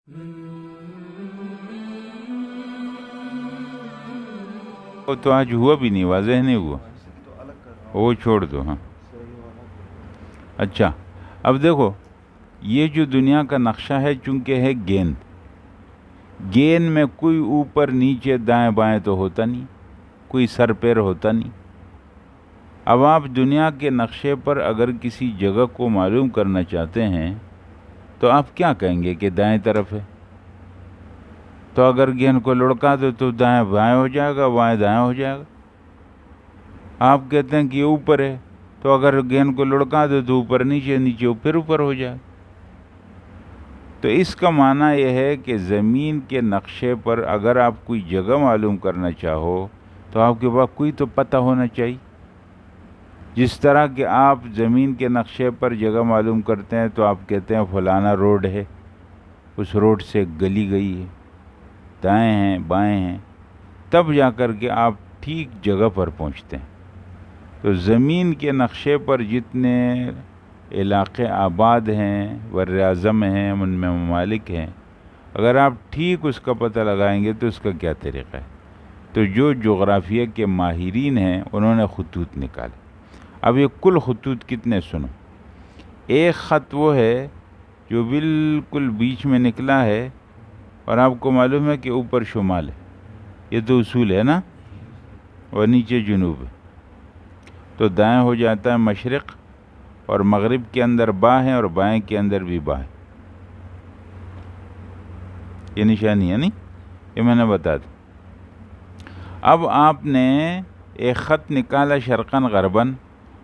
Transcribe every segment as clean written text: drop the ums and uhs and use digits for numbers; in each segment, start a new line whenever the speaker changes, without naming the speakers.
وہ تو آج ہوا بھی نہیں، واضح نہیں ہوا، وہ چھوڑ دو. ہاں اچھا، اب دیکھو یہ جو دنیا کا نقشہ ہے چونکہ ہے گیند میں کوئی اوپر نیچے دائیں بائیں تو ہوتا نہیں، کوئی سر پیر ہوتا نہیں. اب آپ دنیا کے نقشے پر اگر کسی جگہ کو معلوم کرنا چاہتے ہیں تو آپ کیا کہیں گے کہ دائیں طرف ہے؟ تو اگر گیند کو لڑکا دو تو دائیں بائیں ہو جائے گا، بائیں دائیں ہو جائے گا. آپ کہتے ہیں کہ یہ اوپر ہے، تو اگر گیند کو لڑکا دو تو اوپر نیچے، نیچے پھر اوپر ہو جائے. تو اس کا معنی یہ ہے کہ زمین کے نقشے پر اگر آپ کوئی جگہ معلوم کرنا چاہو تو آپ کے پاس کوئی تو پتہ ہونا چاہیے. جس طرح کہ آپ زمین کے نقشے پر جگہ معلوم کرتے ہیں تو آپ کہتے ہیں فلانا روڈ ہے، اس روڈ سے گلی گئی ہے، دائیں ہیں بائیں ہیں، تب جا کر کے آپ ٹھیک جگہ پر پہنچتے ہیں. تو زمین کے نقشے پر جتنے علاقے آباد ہیں، بر اعظم ہیں، ان میں ممالک ہیں، اگر آپ ٹھیک اس کا پتہ لگائیں گے تو اس کا کیا طریقہ ہے؟ تو جو جغرافیہ کے ماہرین ہیں انہوں نے خطوط نکالے. اب یہ کل خطوط کتنے سنو. ایک خط وہ ہے جو بالکل بیچ میں نکلا ہے اور آپ کو معلوم ہے کہ اوپر شمال ہے، یہ تو اصول ہے نا، اور نیچے جنوب ہے. تو دائیں ہو جاتا ہے مشرق، اور مغرب کے اندر با ہے اور بائیں کے اندر بھی با ہے. یہ نشانی ہے نہیں، یہ میں نے بتا دیا. اب آپ نے ایک خط نکالا شرقاً غرباً،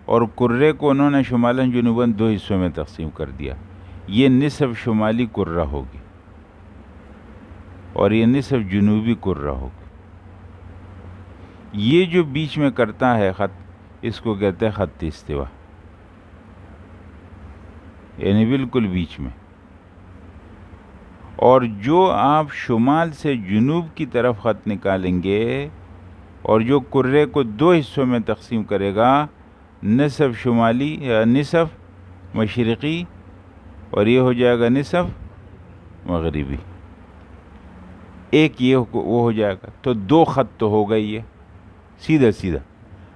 اور کرے کو انہوں نے شمالاً جنوباً دو حصوں میں تقسیم کر دیا. یہ نصف شمالی کرہ ہوگی اور یہ نصف جنوبی کرہ ہوگی. یہ جو بیچ میں کرتا ہے خط، اس کو کہتے ہیں خط استوا، یعنی بالکل بیچ میں. اور جو آپ شمال سے جنوب کی طرف خط نکالیں گے اور جو کرے کو دو حصوں میں تقسیم کرے گا، نصف شمالی یا نصف مشرقی اور یہ ہو جائے گا نصف مغربی، ایک یہ وہ ہو جائے گا. تو دو خط تو ہو گئی ہے سیدھا سیدھا.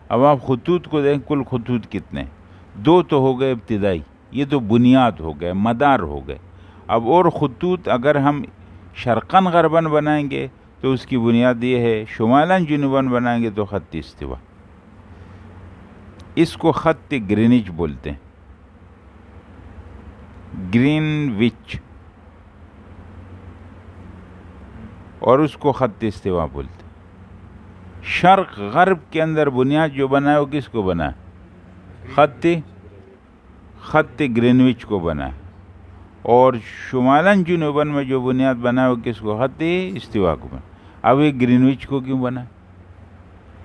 اب آپ خطوط کو دیکھیں، کل خطوط کتنے؟ دو تو ہو گئے ابتدائی، یہ تو بنیاد ہو گئے، مدار ہو گئے. اب اور خطوط اگر ہم شرقاً غرباً بنائیں گے تو اس کی بنیاد یہ ہے، شمالاً جنوباً بنائیں گے تو خط استوا. اس کو خط گرینچ بولتے ہیں، گرین وچ، اور اس کو خط استوا بولتے ہیں. شرق غرب کے اندر بنیاد جو بنا ہے وہ کس کو بنا ہے؟ خط گرینوچ کو بنا ہے. اور شمالاً جنوباً میں جو بنیاد بنا ہے وہ کس کو؟ خط استوا کو بنا. اب یہ گرینوچ کو کیوں بنا؟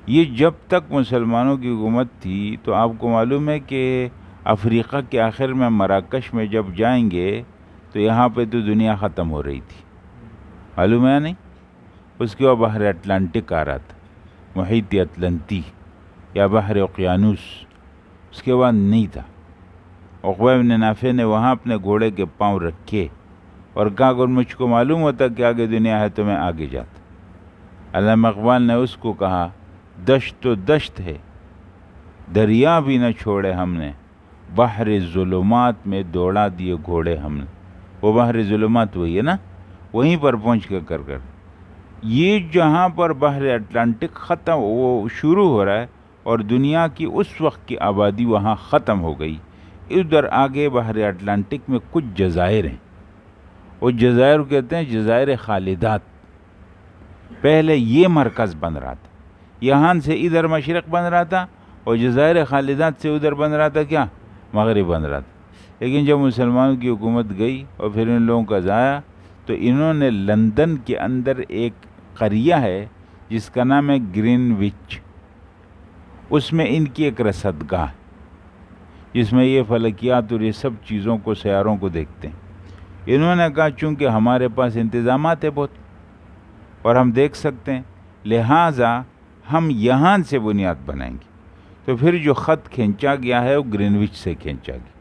یہ جب تک مسلمانوں کی حکومت تھی تو آپ کو معلوم ہے کہ افریقہ کے آخر میں مراکش میں جب جائیں گے تو یہاں پہ تو دنیا ختم ہو رہی تھی، معلوم ہے نہیں؟ اس کے بعد بحر اٹلانٹک آ رہا تھا، محیط اطلنطی یا بحر اقیانوس، اس کے بعد نہیں تھا. عقبہ بن نافع نے وہاں اپنے گھوڑے کے پاؤں رکھے اور کہا اگر مجھ کو معلوم ہوتا کہ آگے دنیا ہے تو میں آگے جاتا. علامہ اقبال نے اس کو کہا دشت تو دشت ہے، دریا بھی نہ چھوڑے ہم نے، بحر ظلمات میں دوڑا دیے گھوڑے ہم نے. وہ بحر ظلمات وہی ہے نا، وہیں پر پہنچ کے کر یہ جہاں پر بحر اٹلانٹک ختم وہ شروع ہو رہا ہے اور دنیا کی اس وقت کی آبادی وہاں ختم ہو گئی. ادھر آگے بحر اٹلانٹک میں کچھ جزائر ہیں، وہ جزائر کہتے ہیں جزائر خالدات. پہلے یہ مرکز بن رہا تھا، یہاں سے ادھر مشرق بن رہا تھا اور جزائر خالدات سے ادھر بن رہا تھا کیا؟ مغرب بن رہا تھا. لیکن جب مسلمانوں کی حکومت گئی اور پھر ان لوگوں کا ضائع، تو انہوں نے لندن کے اندر ایک قریہ ہے جس کا نام ہے گرین وچ، اس میں ان کی ایک رصدگاہ ہے جس میں یہ فلکیات اور یہ سب چیزوں کو، سیاروں کو دیکھتے ہیں. انہوں نے کہا چونکہ ہمارے پاس انتظامات ہے بہت اور ہم دیکھ سکتے ہیں، لہٰذا ہم یہاں سے بنیاد بنائیں گے. تو پھر جو خط کھینچا گیا ہے وہ گرین وچ سے کھینچا گیا.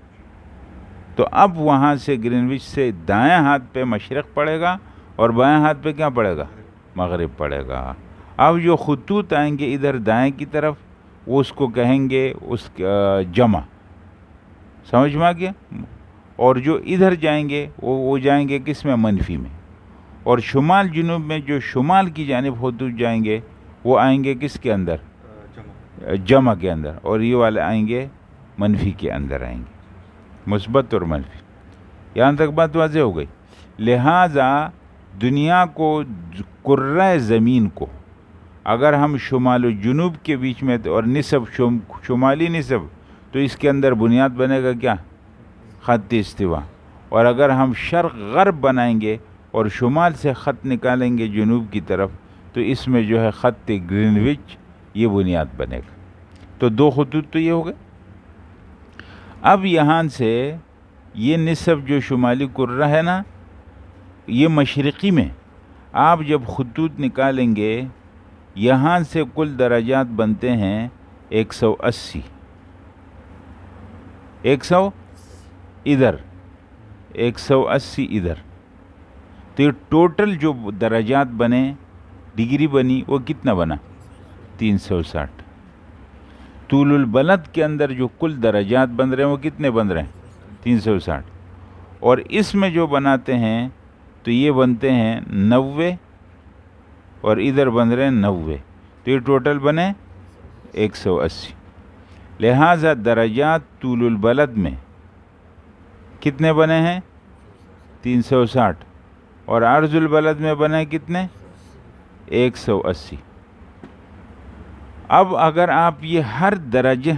تو اب وہاں سے گرینوچ سے دائیں ہاتھ پہ مشرق پڑے گا اور بائیں ہاتھ پہ کیا پڑے گا؟ مغرب پڑے گا۔ اب جو خطوط آئیں گے ادھر دائیں کی طرف وہ اس کو کہیں گے اس جمع، سمجھ میں آ گیا؟ اور جو ادھر جائیں گے وہ جائیں گے کس میں؟ منفی میں۔ اور شمال جنوب میں جو شمال کی جانب خطوط جائیں گے وہ آئیں گے کس کے اندر؟ جمع کے اندر، اور یہ والے آئیں گے منفی کے اندر آئیں گے، مثبت اور منفی۔ یہاں تک بات واضح ہو گئی؟ لہٰذا دنیا کو، کرۂ زمین کو اگر ہم شمال و جنوب کے بیچ میں اور نصف شمالی نصف، تو اس کے اندر بنیاد بنے گا کیا؟ خط استوا۔ اور اگر ہم شرق غرب بنائیں گے اور شمال سے خط نکالیں گے جنوب کی طرف، تو اس میں جو ہے خط گرینوچ یہ بنیاد بنے گا۔ تو دو خطوط تو یہ ہو گئے۔ اب یہاں سے یہ نصف جو شمالی کرہ ہے نا، یہ مشرقی میں آپ جب خطوط نکالیں گے یہاں سے کل درجات بنتے ہیں 180، 100 ادھر، 180 ادھر، تو یہ ٹوٹل جو درجات بنے، ڈگری بنی، وہ کتنا بنا؟ 360۔ طول البلد کے اندر جو کل درجات بن رہے ہیں وہ کتنے بن رہے ہیں؟ 360۔ اور اس میں جو بناتے ہیں تو یہ بنتے ہیں 90، اور ادھر بن رہے ہیں 90، تو یہ ٹوٹل بنے 180۔ لہٰذا درجات طول البلد میں کتنے بنے ہیں؟ 360، اور عرض البلد میں بنے کتنے؟ 180۔ اب اگر آپ یہ ہر درجہ،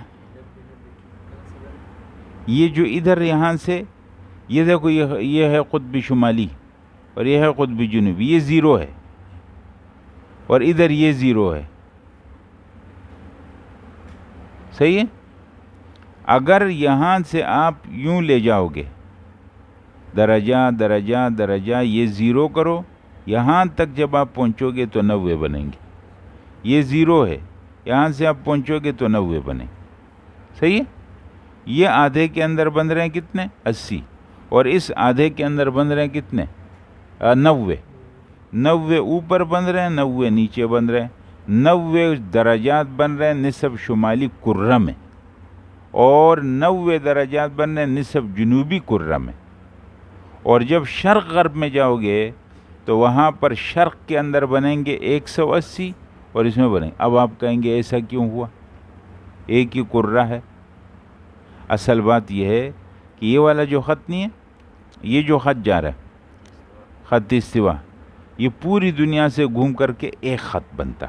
یہ جو ادھر یہاں سے، یہ دیکھو یہ ہے قطب شمالی اور یہ ہے قطب جنوبی، یہ 0 ہے، اور ادھر یہ 0 ہے، صحیح ہے؟ اگر یہاں سے آپ یوں لے جاؤ گے درجہ درجہ درجہ، یہ 0 کرو، یہاں تک جب آپ پہنچو گے تو 90 بنیں گے۔ یہ 0 ہے، یہاں سے آپ پہنچو گے تو 90 بنیں، صحیح ہے؟ یہ آدھے کے اندر بن رہے ہیں کتنے؟ 80، اور اس آدھے کے اندر بن رہے ہیں کتنے؟ 90۔ 90 اوپر بن رہے ہیں، 90 نیچے بن رہے ہیں۔ 90 درجات بن رہے ہیں نصف شمالی کرہ میں، اور 90 درجات بن رہے ہیں نصف جنوبی کرہ میں۔ اور جب شرق غرب میں جاؤ گے تو وہاں پر شرق کے اندر بنیں گے 180، اور اس میں بنیں گے۔ اب آپ کہیں گے ایسا کیوں ہوا؟ ایک ہی کرہ ہے۔ اصل بات یہ ہے کہ یہ والا جو خط نہیں ہے، یہ جو خط جا رہا ہے خط استوا، یہ پوری دنیا سے گھوم کر کے ایک خط بنتا۔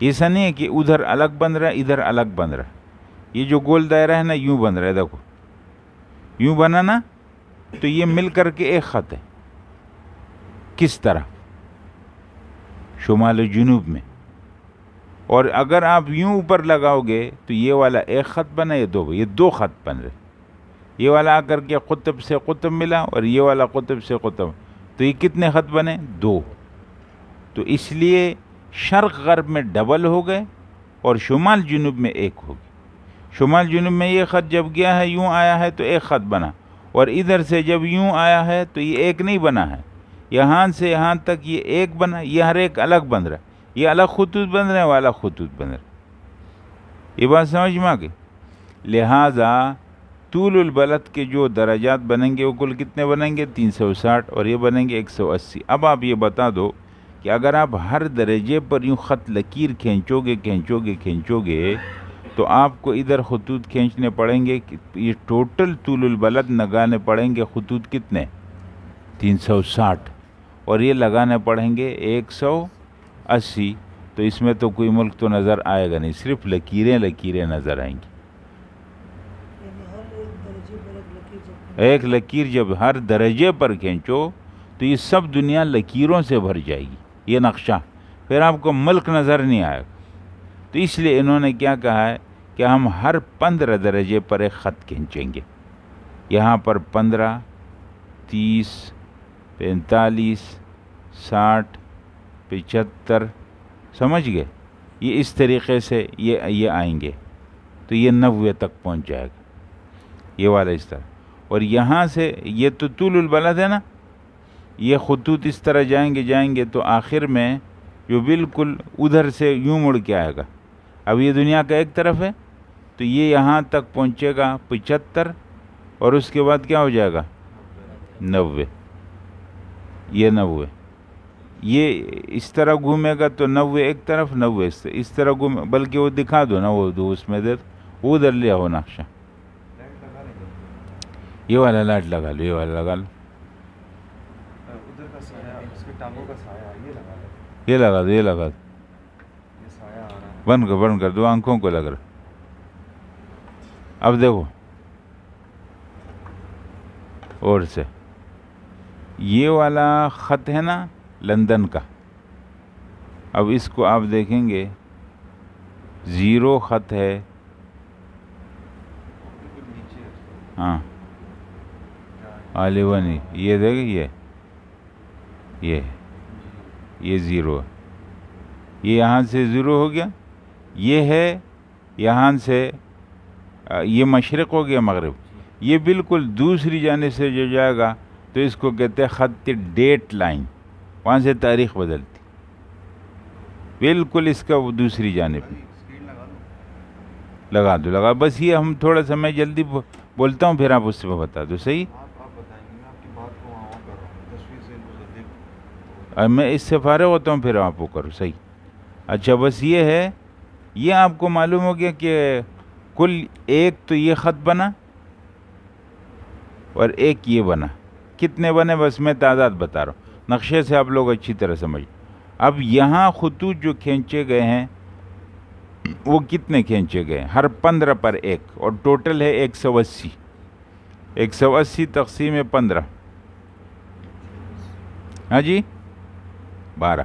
ایسا نہیں ہے کہ ادھر الگ بن رہا ہے ادھر الگ بن رہا ہے۔ یہ جو گول دائرہ ہے نا، یوں بن رہا ہے، دیکھو یوں بنا نا، تو یہ مل کر کے ایک خط ہے۔ کس طرح؟ شمال و جنوب میں۔ اور اگر آپ یوں اوپر لگاؤ گے تو یہ والا ایک خط بنا، یہ دو خط بن رہے۔ یہ والا آ کر کے قطب سے قطب ملا، اور یہ والا قطب سے قطب، تو یہ کتنے خط بنے؟ 2۔ تو اس لیے شرق غرب میں ڈبل ہو گئے اور شمال جنوب میں ایک ہو گئے۔ شمال جنوب میں یہ خط جب گیا ہے یوں آیا ہے تو ایک خط بنا، اور ادھر سے جب یوں آیا ہے تو یہ ایک نہیں بنا ہے، یہاں سے یہاں تک یہ ایک بنا، یہ ہر ایک الگ بن رہا ہے، یہ الگ خطوط بن رہے ہیں، وہ الگ خطوط بن رہے ہیں۔ یہ بات سمجھ میں آ گئی؟ لہٰذا طول البلد کے جو درجات بنیں گے وہ کل کتنے بنیں گے؟ 360، اور یہ بنیں گے 180۔ اب آپ یہ بتا دو کہ اگر آپ ہر درجے پر یوں خط لکیر کھینچو گے تو آپ کو ادھر خطوط کھینچنے پڑیں گے، یہ ٹوٹل طول البلد لگانے پڑیں گے خطوط کتنے؟ 360، اور یہ لگانے پڑیں گے 180۔ تو اس میں تو کوئی ملک تو نظر آئے گا نہیں، صرف لکیریں نظر آئیں گی۔ ایک لکیر جب ہر درجے پر کھینچو تو یہ سب دنیا لکیروں سے بھر جائے گی، یہ نقشہ، پھر آپ کو ملک نظر نہیں آئے گا۔ تو اس لیے انہوں نے کیا کہا ہے کہ ہم ہر 15 درجے پر ایک خط کھینچیں گے۔ یہاں پر 15، 30، 45، 60، 75، سمجھ گئے؟ یہ اس طریقے سے یہ آئیں گے، تو یہ 90 تک پہنچ جائے گا، یہ والا اس طرح۔ اور یہاں سے یہ تو طول البلد ہے نا، یہ خطوط اس طرح جائیں گے تو آخر میں جو بالکل ادھر سے یوں مڑ کے آئے گا. اب یہ دنیا کا ایک طرف ہے تو یہ یہاں تک پہنچے گا 75، اور اس کے بعد کیا ہو جائے گا 90. یہ 90 یہ اس طرح گھومے گا تو 90 ایک طرف 90 اس طرح گھومے. بلکہ وہ دکھا دو نا، وہ دو اس میں دے وہ ادھر لے آؤ نقشہ. یہ والا لائٹ لگا لو، یہ والا لگا لو، یہ لگا دو، یہ لگا دو. بند کر دو، آنکھوں کو لگ رہا. اب دیکھو اور سے یہ والا خط ہے نا لندن کا. اب اس کو آپ دیکھیں گے 0 خط ہے. ہاں آلیونی، یہ دیکھیں یہ 0 ہے. یہ یہاں سے 0 ہو گیا. یہ ہے یہاں سے یہ مشرق ہو گیا مغرب. یہ بالکل دوسری جانب سے جو جائے گا تو اس کو کہتے ہیں خط ڈیٹ لائن. وہاں سے تاریخ بدلتی بالکل اس کا وہ دوسری جانب. لگا دو بس. یہ ہم تھوڑا سا میں جلدی بولتا ہوں، پھر آپ اس سے بتا دو. صحیح، میں اس سے فارغ ہوتا ہوں پھر آپ وہ کرو. صحیح. اچھا بس یہ ہے، یہ آپ کو معلوم ہو گیا کہ کل ایک تو یہ خط بنا اور ایک یہ بنا. کتنے بنے بس میں تعداد بتا رہا ہوں، نقشے سے آپ لوگ اچھی طرح سمجھ. اب یہاں خطوط جو کھینچے گئے ہیں وہ کتنے کھینچے گئے؟ ہر 15 پر ایک، اور ٹوٹل ہے 180. 180 تقسیم 15، ہاں جی 12.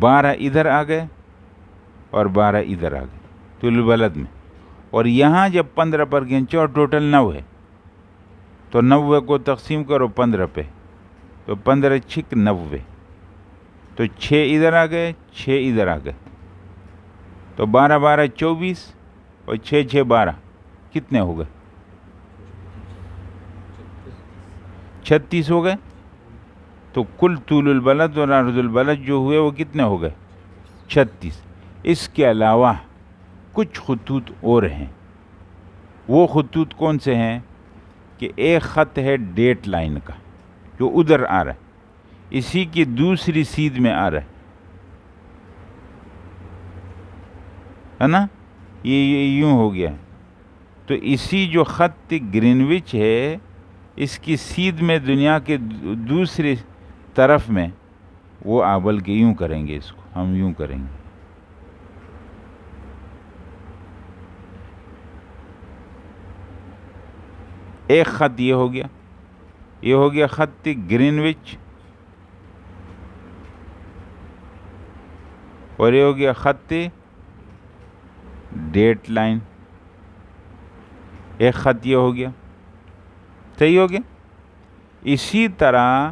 12 ادھر آ گئے اور 12 ادھر آ گئے طول البلد میں. اور یہاں جب 15 پر کھینچو اور ٹوٹل 9 ہے تو 90 کو تقسیم کرو 15 پہ، تو 15 چھک 90. تو 6 ادھر آ گئے، 6 ادھر آ گئے. تو 12 12 24 اور 6 6 12 کتنے ہو گئے؟ 36 ہو گئے. تو کل طول البلد اور عرض البلد جو ہوئے وہ کتنے ہو گئے؟ 36. اس کے علاوہ کچھ خطوط اور ہیں. وہ خطوط کون سے ہیں کہ ایک خط ہے ڈیٹ لائن کا جو ادھر آ رہا ہے، اسی کی دوسری سیدھ میں آ رہا ہے نا، یہ یوں ہو گیا. تو اسی جو خط گرینوچ ہے اس کی سیدھ میں دنیا کے دوسری طرف میں وہ آبل کے یوں کریں گے، اس کو ہم یوں کریں گے. ایک خط یہ ہو گیا، یہ ہو گیا خط گرینوچ، اور یہ ہو گیا خط ڈیٹ لائن. ایک خط یہ ہو گیا، صحیح ہو گیا. اسی طرح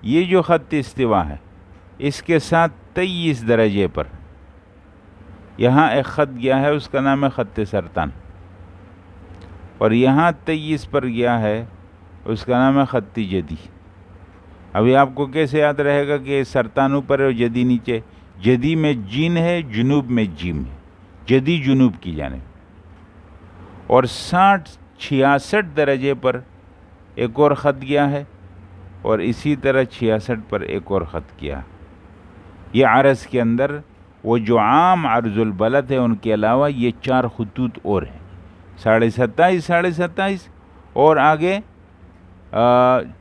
یہ جو خط استوا ہے اس کے ساتھ 23 درجے پر یہاں ایک خط گیا ہے، اس کا نام ہے خط سرطان. اور یہاں 23 پر گیا ہے، اس کا نام ہے خط جدی. ابھی آپ کو کیسے یاد رہے گا کہ سرطان اوپر ہے اور جدی نیچے؟ جدی میں جین ہے، جنوب میں جیم ہے، جدی جنوب کی جانب. اور 66 درجے پر ایک اور خط گیا ہے، اور اسی طرح 66 پر ایک اور خط کیا. یہ عرض کے اندر وہ جو عام عرض البلد ہے ان کے علاوہ یہ 4 خطوط اور ہیں. 27.5 27.5 اور آگے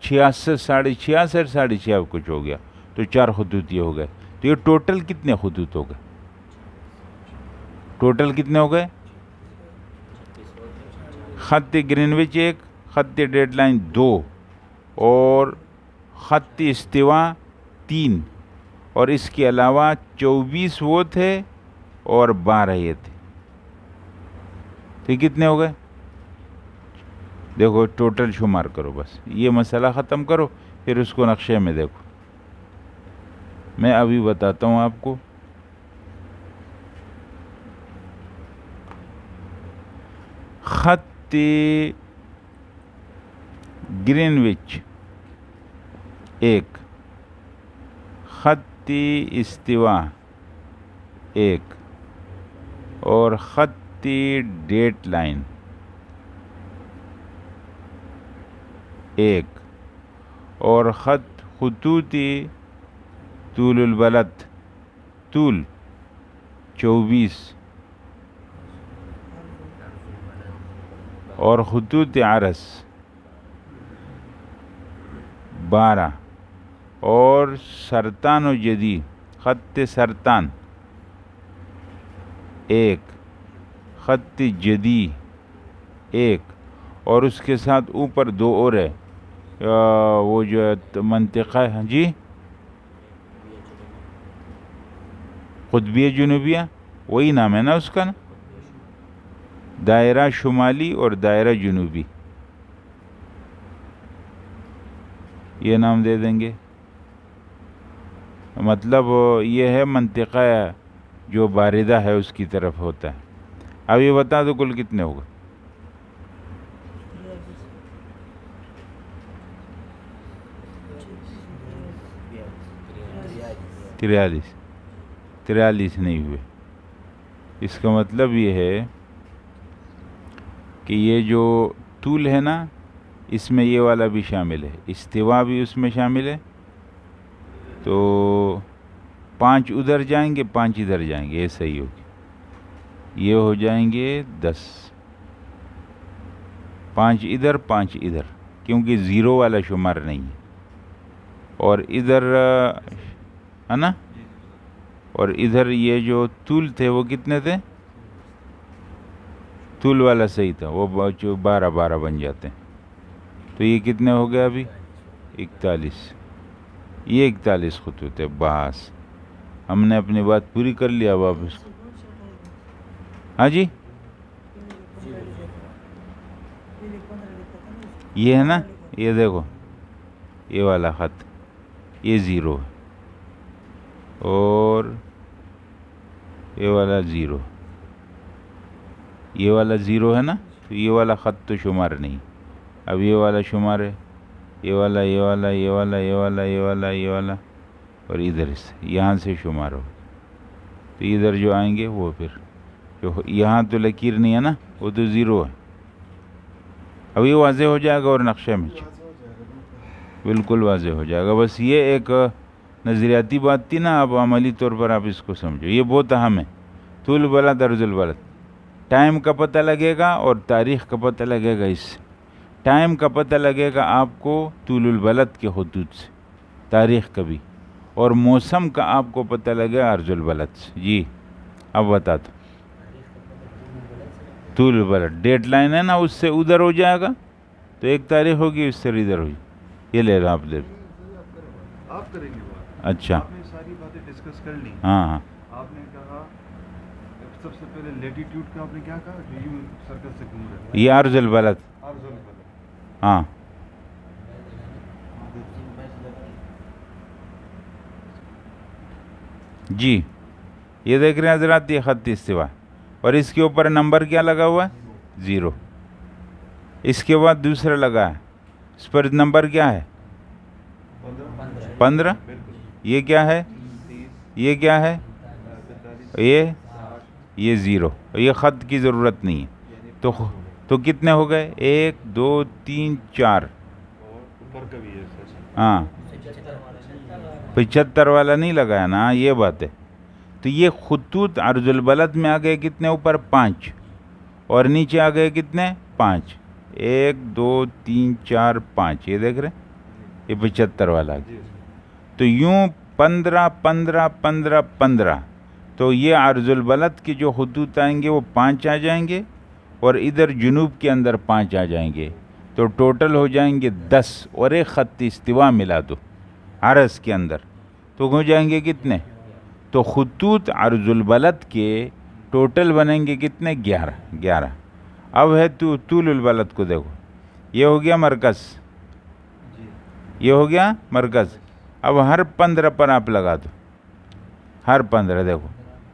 66 66.5 66 کچھ ہو گیا. تو 4 خطوط یہ ہو گئے. تو یہ ٹوٹل کتنے خطوط ہو گئے؟ ٹوٹل کتنے ہو گئے؟ خط گرینوچ 1، خط ڈیڈ لائن 2، اور خط استوا 3، اور اس کے علاوہ 24 وہ تھے اور 12 یہ تھے. تو یہ کتنے ہو گئے؟ دیکھو ٹوٹل شمار کرو. بس یہ مسئلہ ختم کرو، پھر اس کو نقشے میں دیکھو. میں ابھی بتاتا ہوں آپ کو. خط گرینوچ ایک، خط استوا ایک، اور خط ڈیٹ لائن ایک، اور خطوط طول البلد طول 24، اور خطوط عرض 12، اور سرطان و جدی خط سرطان ایک، خط جدی ایک، اور اس کے ساتھ اوپر دو اور ہے، وہ جو منطقہ ہے جی قطبیہ جنوبیہ، وہی نام ہے نا اس کا نا، دائرہ شمالی اور دائرہ جنوبی، یہ نام دے دیں گے۔ مطلب یہ ہے منطقہ جو باردہ ہے اس کی طرف ہوتا ہے۔ اب یہ بتا دو کل کتنے ہوگا؟ 43 نہیں ہوئے۔ اس کا مطلب یہ ہے کہ یہ جو طول ہے نا، اس میں یہ والا بھی شامل ہے، استوا بھی اس میں شامل ہے، تو 5 ادھر جائیں گے 5 ادھر جائیں گے، یہ صحیح ہوگی، یہ ہو جائیں گے 10، 5 ادھر 5 ادھر، کیونکہ زیرو والا شمار نہیں ہے، اور ادھر ہے نا، اور ادھر یہ جو طول تھے وہ کتنے تھے؟ طول والا صحیح تھا، وہ 12 بن جاتے ہیں، تو یہ کتنے ہو گئے ابھی؟ 41، یہ 41 خطوط ہے۔ بس ہم نے اپنی بات پوری کر لیا واپس۔ ہاں جی، یہ ہے نا، یہ دیکھو یہ والا خط، یہ 0 ہے، اور یہ والا 0، یہ والا 0 ہے نا، تو یہ والا خط تو شمار نہیں، اب یہ والا شمار ہے، یہ والا یہ والا یہ والا یہ والا یہ والا یہ والا، اور ادھر سے یہاں سے شمار ہو، تو ادھر جو آئیں گے وہ پھر جو یہاں تو لکیر نہیں ہے نا، وہ تو 0 ہے۔ اب یہ واضح ہو جائے گا، اور نقشہ میں بالکل واضح ہو جائے گا۔ بس یہ ایک نظریاتی بات تھی نا، اب عملی طور پر آپ اس کو سمجھو، یہ بہت اہم ہے۔ طول البلد عرض البلد، ٹائم کا پتہ لگے گا اور تاریخ کا پتہ لگے گا۔ اس سے ٹائم کا پتہ لگے گا آپ کو طول البلد کے خطوط سے، تاریخ کا بھی، اور موسم کا آپ کو پتہ لگے گا عرض البلد سے۔ جی اب بتا دو، طول البلد ڈیٹ لائن ہے نا، اس سے ادھر ہو جائے گا تو ایک تاریخ ہوگی، اس سے ادھر ہوگی، یہ لے رہا آپ دے
آپ کریں گے بات۔
اچھا،
آپ نے ساری باتیں ڈسکس کر لی۔
ہاں ہاں،
آپ نے کہا سب سے پہلے لیٹیٹیوڈ کا آپ نے کیا کہا، جو یوں سرکل سے گھوم رہا ہے،
یہ عرض البلد،
عرض البلد۔
ہاں جی، یہ دیکھ رہے ہیں حضرات، یہ خط استوا، اور اس کے اوپر نمبر کیا لگا ہوا ہے؟ 0۔ اس کے بعد دوسرا لگا ہے، اس پر نمبر کیا ہے؟ 15۔ یہ کیا ہے؟ یہ کیا ہے؟ یہ 0، یہ خط کی ضرورت نہیں ہے، تو کتنے ہو گئے؟ 1 2 3 4، ہاں 75 والا نہیں لگایا نا، یہ بات ہے۔ تو یہ خطوط عرض البلد میں آ گئے کتنے؟ اوپر 5، اور نیچے آ گئے کتنے؟ 5، 1 2 3 4 5، یہ دیکھ رہے ہیں، یہ 75 والا گیا۔ تو یوں 15 15 15 15، تو یہ عرض البلد کے جو خطوط آئیں گے وہ 5 آ جائیں گے، اور ادھر جنوب کے اندر 5 آ جائیں گے، تو ٹوٹل ہو جائیں گے 10، اور ایک خط استوا ملا دو عرض کے اندر، تو ہو جائیں گے کتنے؟ تو خطوط عرض البلد کے ٹوٹل بنیں گے کتنے؟ 11۔ اب ہے تو طول البلد کو دیکھو، یہ ہو گیا مرکز، یہ ہو گیا مرکز۔ اب ہر 15 پر آپ لگا دو، ہر 15 دیکھو،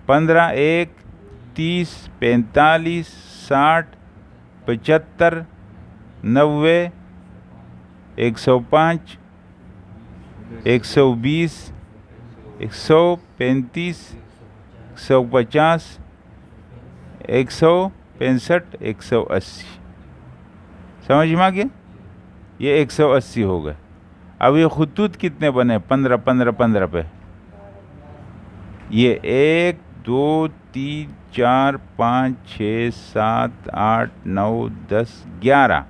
15 1 30 45 60 75 90 105 120 135 150 165 180 سمجھ میں آ گیا؟ یہ 180 ہو گئے. اب یہ خطوط کتنے بنے؟ 15 15 15 پہ. یہ 1 2 3 4 5 6 7 8 9 10 11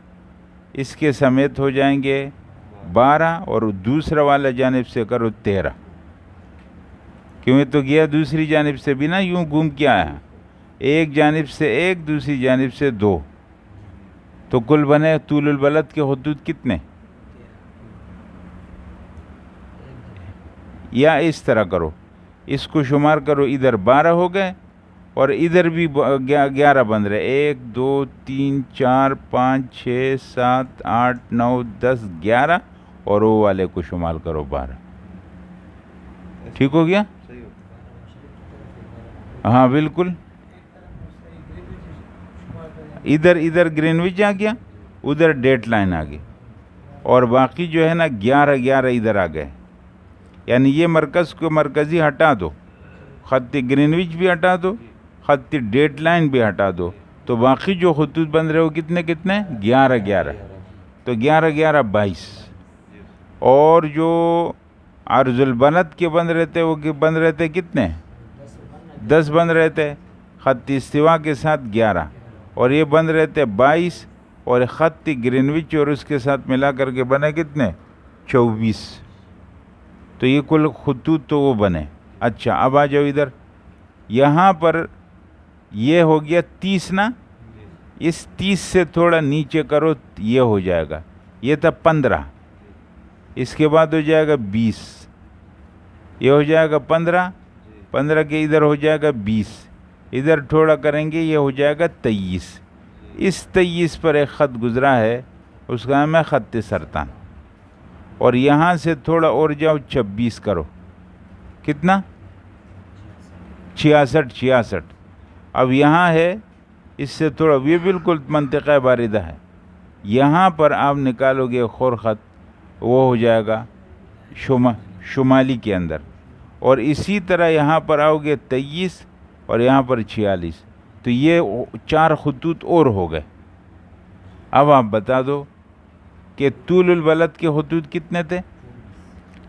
اس کے سمیت ہو جائیں گے 12 اور دوسرا والا جانب سے کرو 13 کیوں یہ تو گیا دوسری جانب سے بھی نا یوں گھوم کے آیا ایک جانب سے ایک دوسری جانب سے 2 تو کل بنے طول البلد کے خطوط کتنے؟ یا اس طرح کرو اس کو شمار کرو ادھر 12 ہو گئے اور ادھر بھی 11 بن رہے 1 2 3 4 5 6 7 8 9 10 11 اور وہ والے کو شمار کرو 12. ٹھیک ہو گیا؟
صحیح
ہاں بالکل. ادھر گرینوچ آ گیا ادھر ڈیٹ لائن آ گئی اور باقی جو ہے نا 11 11 ادھر آ گئے. یعنی یہ مرکز کو مرکزی ہٹا دو خط گرینوچ بھی ہٹا دو خط ڈیٹ لائن بھی ہٹا دو تو باقی جو خطوط بن رہے ہو کتنے 11 11 تو 11 11 22 اور جو عرض البلد کے بن رہے تھے وہ بن رہے تھے کتنے 10 بن رہے تھے خط استوا کے ساتھ 11 اور یہ بن رہے تھے 22 اور خط گرینوچ اور اس کے ساتھ ملا کر کے بنے کتنے 24 تو یہ کل خطوط تو وہ بنے. اچھا اب آ جاؤ ادھر یہاں پر یہ ہو گیا 30 نا اس 30 سے تھوڑا نیچے کرو یہ ہو جائے گا یہ تھا 15 اس کے بعد ہو جائے گا 20 یہ ہو جائے گا 15 کے ادھر ہو جائے گا 20 ادھر تھوڑا کریں گے یہ ہو جائے گا 23 اس 23 پر ایک خط گزرا ہے اس کا نام ہے خط سرطان اور یہاں سے تھوڑا اور جاؤ 26 کرو کتنا 66 اب یہاں ہے اس سے تھوڑا یہ بالکل منطقہ باردہ ہے یہاں پر آپ نکالو گے خور خط وہ ہو جائے گا شمالی کے اندر اور اسی طرح یہاں پر آؤ گے 23 اور یہاں پر 46 تو یہ 4 خطوط اور ہو گئے. اب آپ بتا دو کہ طول البلد کے خطوط کتنے تھے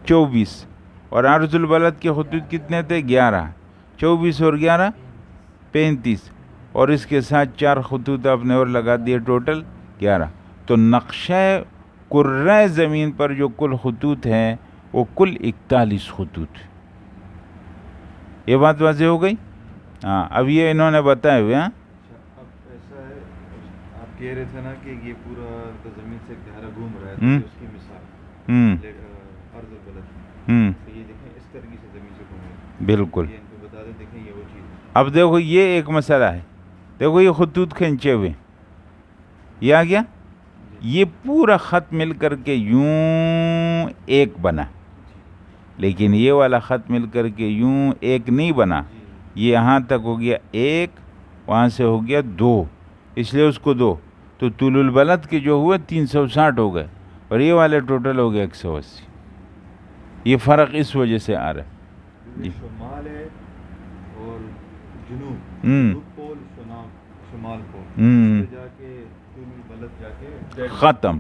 24 اور عرض البلد کے خطوط کتنے تھے 11 24 اور 11 35 اور اس کے ساتھ 4 خطوط آپ نے اور لگا دیے ٹوٹل 11 تو نقشہ کرۂ زمین پر جو کل خطوط ہیں وہ کل 41 خطوط. یہ بات واضح ہو گئی؟ ہاں اب یہ انہوں نے بتائے ہوئے ہیں.
اب ایسا ہے آپ کہہ رہے تھے نا کہ یہ پورا زمین سے دائرہ گھوم رہا ہے تو اس کی مثال عرض البلد تو یہ دیکھیں اس طریقے سے زمین سے گھوم رہا ہے
بالکل.
یہ ان کو بتا دیں دیکھیں یہ وہ چیز ہے.
اب دیکھو یہ ایک مسئلہ ہے دیکھو یہ خطوط کھینچے ہوئے یہ آ گیا یہ پورا خط مل کر کے یوں ایک بنا لیکن یہ والا خط مل کر کے یوں ایک نہیں بنا یہ یہاں تک ہو گیا 1 وہاں سے ہو گیا 2 اس لیے اس کو 2 تو طول البلد کے جو ہوئے 360 ہو گئے اور یہ والے ٹوٹل ہو گیا 180. یہ فرق اس وجہ سے آ رہا ہے.
شمال ہے اور جنوب پول شمال پول جا کے طول البلد جا کے
ختم.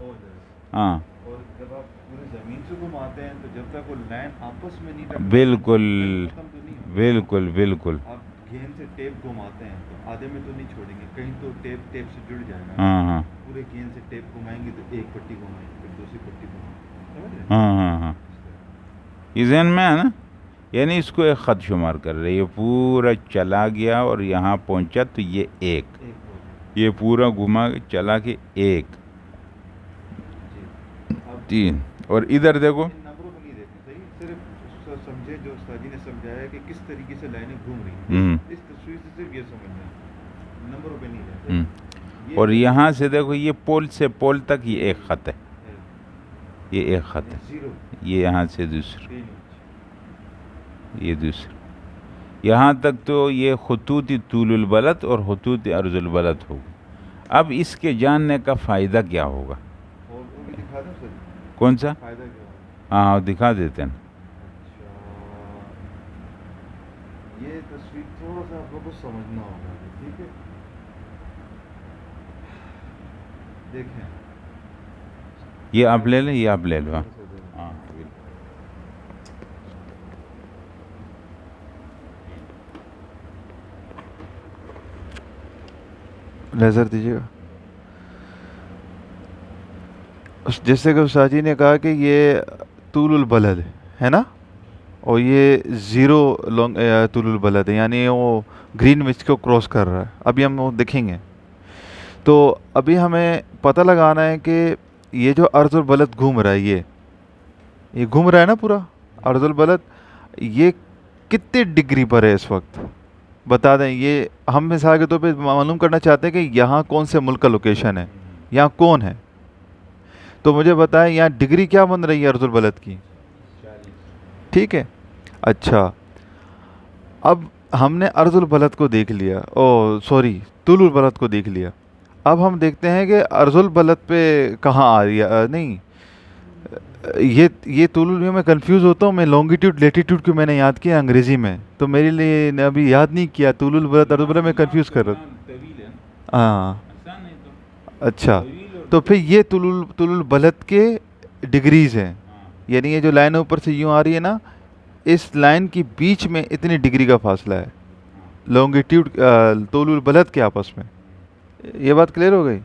ہاں
اور جب آپ پورے زمین سے گھماتے ہیں تو جب تک وہ لائن آپس میں نہیں ٹکراتی
بالکل
ختم تو نہیں ہوتی.
بالکل بالکل.
آپ گیند سے ٹیپ گھماتے ہیں تو آدھے میں تو نہیں چھوڑیں گے کہیں تو ٹیپ سے جڑ جائے گا.
ہاں ہاں
پورے گیند سے ٹیپ گھمائیں گے تو ایک پٹی گھمائیں گے پھر دوسری پٹی گھمائیں.
ہاں ہاں ہاں یہ ذہن میں ہے نا یعنی اس کو ایک خط شمار کر رہے یہ پورا چلا گیا اور یہاں پہنچا تو یہ ایک یہ پورا گھما چلا کے 1 3 اور ادھر دیکھو
نمبروں کو نہیں دیکھیں صحیح صرف سمجھے جو استاد جی نے سمجھایا کہ کس طریقے سے لائنیں گھوم رہی ہیں اس تصویر سے صرف یہ سمجھنا ہے نمبروں پہ نہیں دیکھیں.
اور یہاں سے دیکھو یہ پول سے پول تک یہ ایک خط ہے یہ ایک خط ہے یہ یہاں سے دوسرا یہ دوسرا یہاں تک تو یہ خطوط طول البلد اور خطوط عرض البلد ہوگا. اب اس کے جاننے کا فائدہ کیا ہوگا؟
وہ بھی دکھا دیں سر
کون سا؟
فائدہ کیا ہوگا؟
ہاں دکھا دیتے ہیں.
اچھا یہ تصویر تھوڑا سا آپ لوگ کو سمجھنا ہوگا. ٹھیک ہے دیکھیں
یہ آپ لے لیں، یہ آپ لے لو. ہاں
لیزر دیجیے گا. جیسے کہ استاد جی نے کہا کہ یہ طول البلد ہے نا، اور یہ زیرو لانگ طول البلد ہے، یعنی وہ گرین وچ کو کراس کر رہا ہے. ابھی ہم وہ دیکھیں گے. تو ابھی ہمیں پتہ لگانا ہے کہ یہ جو عرض البلد گھوم رہا ہے، یہ گھوم رہا ہے نا پورا عرض البلد، یہ کتنے ڈگری پر ہے اس وقت بتا دیں. یہ ہم مثال کے طور پہ معلوم کرنا چاہتے ہیں کہ یہاں کون سے ملک کا لوکیشن ہے، یہاں کون ہے. تو مجھے بتائیں یہاں ڈگری کیا بن رہی ہے عرض البلد کی؟ ٹھیک ہے. اچھا اب ہم نے عرض البلد کو دیکھ لیا، او سوری طول البلد کو دیکھ لیا. اب ہم دیکھتے ہیں کہ عرض البلد پہ کہاں آ رہی ہے. نہیں یہ طول البلد میں کنفیوز ہوتا ہوں میں. لانگیٹیوڈ لیٹیٹیوڈ کو میں نے یاد کیا انگریزی میں، تو میرے لیے نے ابھی یاد نہیں کیا. طول البلد عرض البلد میں کنفیوز کر رہا تھا. ہاں اچھا تو پھر یہ طول البلد کے ڈگریز ہیں، یعنی یہ جو لائن اوپر سے یوں آ رہی ہے نا، اس لائن کی بیچ میں اتنی ڈگری کا فاصلہ ہے لانگیٹیوڈ طول البلد کے آپس میں. یہ بات کلیئر ہو گئی.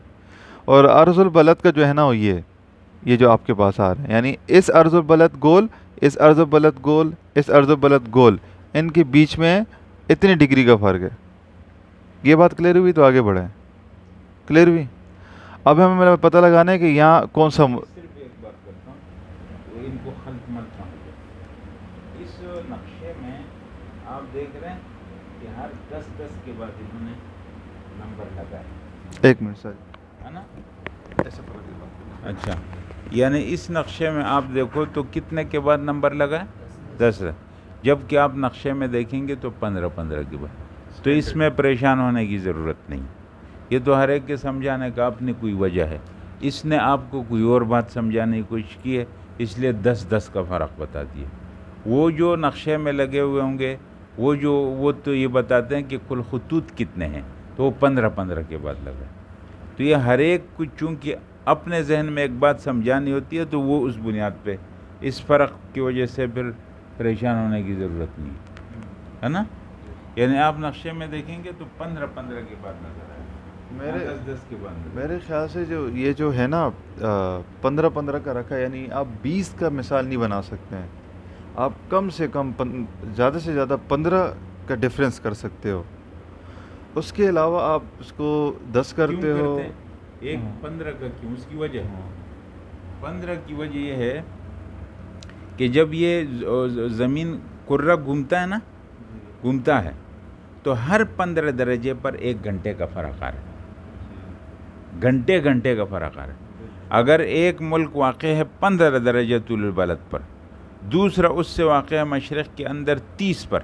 اور عرض البلد کا جو ہے نا وہ یہ جو آپ کے پاس آ رہے ہیں، یعنی اس عرض البلد گول، اس عرض البلد گول، اس عرض البلد گول، ان کے بیچ میں اتنی ڈگری کا فرق ہے. یہ بات کلیئر ہوئی تو آگے بڑھیں. کلیئر ہوئی. اب ہمیں پتہ لگانا ہے کہ یہاں کون سا
صرف ایک بات کرتا ہوں، ان کو خلط ملتا ہوں. اس نقشے میں آپ دیکھ رہے ہیں کہ ہر 10 کے بعد انہوں نے نمبر لگائے.
ایک منٹ سر
ہے نا؟
ایسا فرق.
اچھا یعنی اس نقشے میں آپ دیکھو تو کتنے کے بعد نمبر لگائے؟ 10. جب کہ آپ نقشے میں دیکھیں گے تو 15 کے بعد. تو اس میں پریشان ہونے کی ضرورت نہیں. یہ تو ہر ایک کے سمجھانے کا اپنی کوئی وجہ ہے. اس نے آپ کو کوئی اور بات سمجھانے کی کوشش کی ہے، اس لیے 10 کا فرق بتا دیا. وہ جو نقشے میں لگے ہوئے ہوں گے وہ تو یہ بتاتے ہیں کہ کل خطوط کتنے ہیں، تو وہ 15 کے بعد لگا. تو یہ ہر ایک کو چونکہ اپنے ذہن میں ایک بات سمجھانی ہوتی ہے تو وہ اس بنیاد پہ، اس فرق کی وجہ سے پھر پریشان ہونے کی ضرورت نہیں ہے نا. یعنی آپ نقشے میں دیکھیں گے تو 15 کے بعد نظر آئے گا، 10 کے بعد. میرے
خیال سے یہ جو ہے نا 15 کا رکھا ہے، یعنی آپ 20 کا مثال نہیں بنا سکتے ہیں. آپ کم سے کم زیادہ سے زیادہ 15 کا ڈفرینس کر سکتے ہو. اس کے علاوہ آپ اس کو 10 کرتے ہو.
ایک 15 کا کیوں؟ اس کی وجہ 15 کی وجہ یہ ہے کہ جب یہ زمین کرہ گھومتا ہے نا، گھومتا ہے تو ہر 15 درجے پر 1 گھنٹے کا فرق آ رہا ہے. گھنٹے کا فرق آ رہا ہے. اگر ایک ملک واقع ہے 15 درجے طول البلد پر، دوسرا اس سے واقع ہے مشرق کے اندر 30 پر،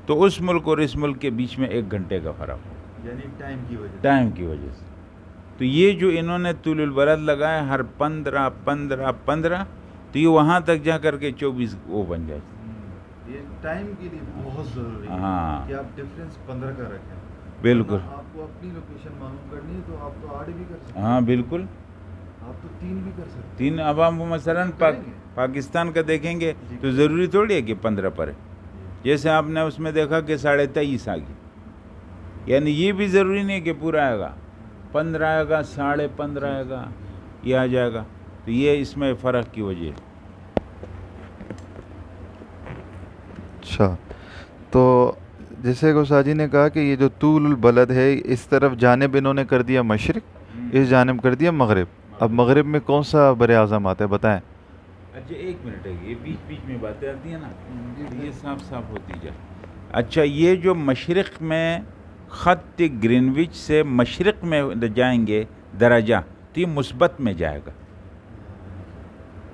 تو اس ملک اور اس ملک کے بیچ میں 1 گھنٹے کا فرق ہو،
یعنی
ٹائم کی وجہ سے. تو یہ جو انہوں نے طول البلد لگائے ہر 15، تو یہ وہاں تک جا کر کے 24 وہ بن جائے.
یہ ٹائم کے لیے بہت ضروری ہے کہ آپ ڈفرینس 15 کا رکھیں.
بالکل.
آپ کو اپنی لوکیشن معلوم کرنی ہے تو آپ تو 8 بھی کر سکتے ہیں.
ہاں بالکل.
آپ تو 3 بھی کر سکتے
3. اب ہم مثلاً پاکستان کا دیکھیں گے تو ضروری تھوڑی ہے کہ 15 پر ہے. جیسے آپ نے اس میں دیکھا کہ 23.5 آ گئی، یعنی یہ بھی ضروری نہیں کہ پورا آئے گا، 15 آئے گا، 15.5 آئے گا، یہ آ جائے گا. تو یہ اس میں فرق کی وجہ ہے.
اچھا تو جیسے گوساجی نے کہا کہ یہ جو طول البلد ہے اس طرف جانب انہوں نے کر دیا مشرق، اس جانب کر دیا مغرب. اب مغرب میں کون سا بر اعظم آتا ہے بتائیں.
اچھا ایک منٹ ہے، یہ بیچ میں باتیں آتی ہیں نا، یہ صاف ہوتی جائے. اچھا یہ جو مشرق میں خط گرینوچ سے مشرق میں جائیں گے درجہ، تو یہ مثبت میں جائے گا.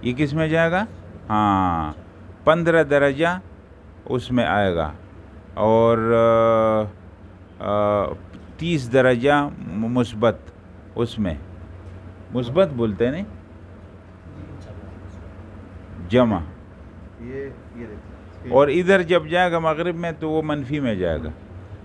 یہ کس میں جائے گا؟ ہاں 15 درجہ اس میں آئے گا، اور 30 درجہ مثبت، اس میں مثبت بولتے ہیں نہیں جمع,
یہ دیکھیں
اور ادھر جب جائے گا مغرب میں تو وہ منفی میں جائے گا,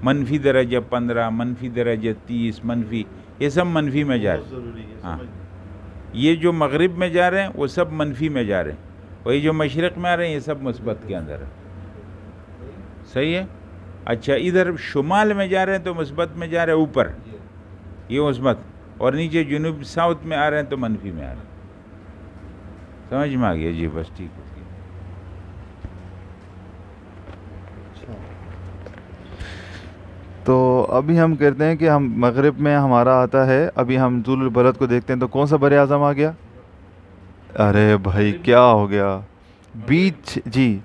منفی درجہ 15, منفی درجہ 30, منفی, یہ سب منفی میں جا رہے ہیں.
ضروری ہے
ہاں,
سمجھ.
یہ جو مغرب میں جا رہے ہیں وہ سب منفی میں جا رہے ہیں, اور یہ جو مشرق میں آ رہے ہیں یہ سب مثبت کے اندر ہے. صحیح ہے. اچھا, ادھر شمال میں جا رہے ہیں تو مثبت میں جا رہے ہیں اوپر, یہ مثبت, اور نیچے جنوب ساؤتھ میں آ رہے ہیں تو منفی میں آ رہے ہیں. سمجھ میں آ گیا جی؟ بس ٹھیک ہے.
تو ابھی ہم کہتے ہیں کہ ہم مغرب میں ہمارا آتا ہے, ابھی ہم طول البلد کو دیکھتے ہیں تو کون سا بر اعظم آ گیا؟ ارے بھائی کیا ہو گیا؟ بیچ جی,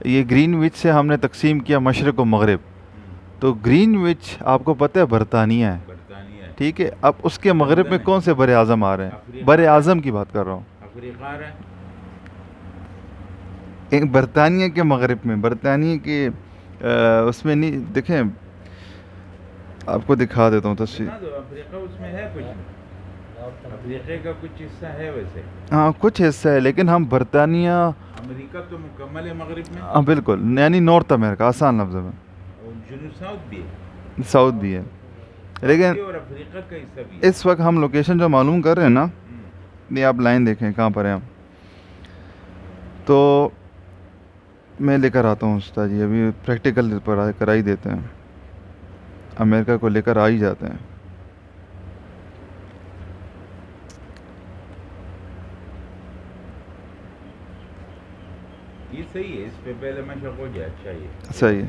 یہ گرین وچ سے ہم نے تقسیم کیا مشرق و مغرب, تو گرین وچ آپ کو پتہ ہے برطانیہ ہے, ٹھیک ہے. اب اس کے مغرب میں کون سے بر اعظم آ رہے ہیں؟ بر اعظم کی بات کر رہا ہوں.
افریقہ ہے
ایک برطانیہ کے مغرب میں, برطانیہ کے اس میں نہیں, دیکھیں آپ کو دکھا دیتا ہوں تصویر.
افریقہ اس میں ہے کچھ, افریقے کا کچھ حصہ ہے ویسے.
ہاں کچھ حصہ ہے, لیکن ہم برطانیہ,
امریکہ تو مکمل ہے مغرب میں.
ہاں بالکل, یعنی نارتھ امریکہ آسان لفظ میں,
اور جنوب ساؤتھ بھی ہے,
ساؤتھ بھی ہے. لیکن
اور افریقہ کا حصہ بھی ہے.
اس وقت ہم لوکیشن جو معلوم کر رہے ہیں نا, یہ آپ لائن دیکھیں کہاں پر ہیں ہم. تو میں لے کر آتا ہوں استاد جی, ابھی پریکٹیکل پر کرا ہی دیتے ہیں, امریکہ کو لے کر آ ہی جاتے ہیں.
یہ صحیح ہے, اس پہ پہلے مشق ہو جائے. اچھا, یہ
صحیح ہے,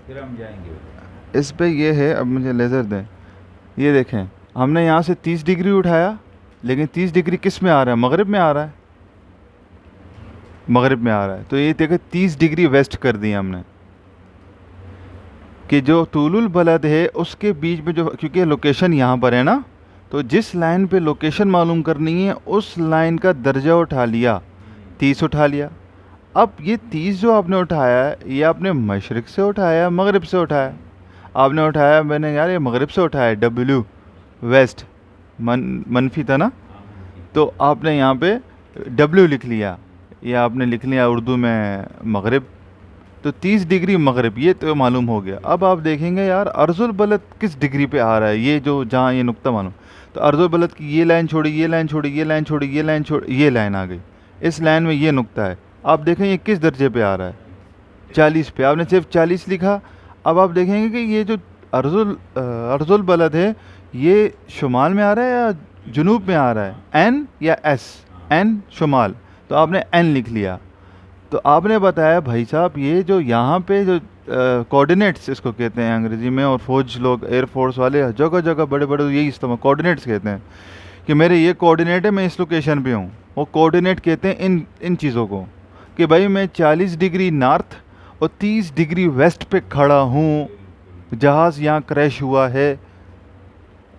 پھر ہم جائیں گے.
اس پہ یہ ہے. اب مجھے لیزر دیں, یہ دیکھیں ہم نے یہاں سے 30 ڈگری اٹھایا, لیکن 30 ڈگری کس میں آ رہا ہے؟ مغرب میں آ رہا ہے, مغرب میں آ رہا ہے. تو یہ دیکھیں 30 ڈگری ویسٹ کر دی ہم نے, کہ جو طول البلد ہے اس کے بیچ میں جو, کیونکہ لوکیشن یہاں پر ہے نا, تو جس لائن پہ لوکیشن معلوم کرنی ہے اس لائن کا درجہ اٹھا لیا, 30 اٹھا لیا. اب یہ 30 جو آپ نے اٹھایا ہے, یہ آپ نے مشرق سے اٹھایا مغرب سے اٹھایا؟ آپ نے اٹھایا, میں نے یار یہ مغرب سے اٹھایا, ڈبلیو ویسٹ منفی تھا نا, تو آپ نے یہاں پہ ڈبلیو لکھ لیا, یا آپ نے لکھ لیا اردو میں مغرب, تو 30 ڈگری مغرب, یہ تو معلوم ہو گیا. اب آپ دیکھیں گے یار ارض البلد کس ڈگری پہ آ رہا ہے, یہ جو جہاں یہ نقطہ معلوم, تو ارض البلد کی یہ لائن چھوڑی, یہ لائن چھوڑی, یہ لائن چھوڑی, یہ لائن چھوڑی, یہ لائن آ گئی, اس لائن میں یہ نقطہ ہے. آپ دیکھیں یہ کس درجے پہ آ رہا ہے؟ 40 پہ. آپ نے صرف 40 لکھا. اب آپ دیکھیں گے کہ یہ جو ارض البلد ہے یہ شمال میں آ رہا ہے یا جنوب میں آ رہا ہے؟ این یا ایس؟ این شمال, تو آپ نے این لکھ لیا. تو آپ نے بتایا بھائی صاحب یہ جو یہاں پہ جو کوآرڈینیٹس اس کو کہتے ہیں انگریزی میں, اور فوج لوگ ایئر فورس والے جگہ جگہ بڑے بڑے یہی استعمال کوآرڈینیٹس کہتے ہیں, کہ میرے یہ کوآرڈینیٹ ہے, میں اس لوکیشن پہ ہوں. وہ کوآرڈینیٹ کہتے ہیں ان چیزوں کو, کہ بھائی میں 40 ڈگری نارتھ اور 30 ڈگری ویسٹ پہ کھڑا ہوں, جہاز یہاں کریش ہوا ہے,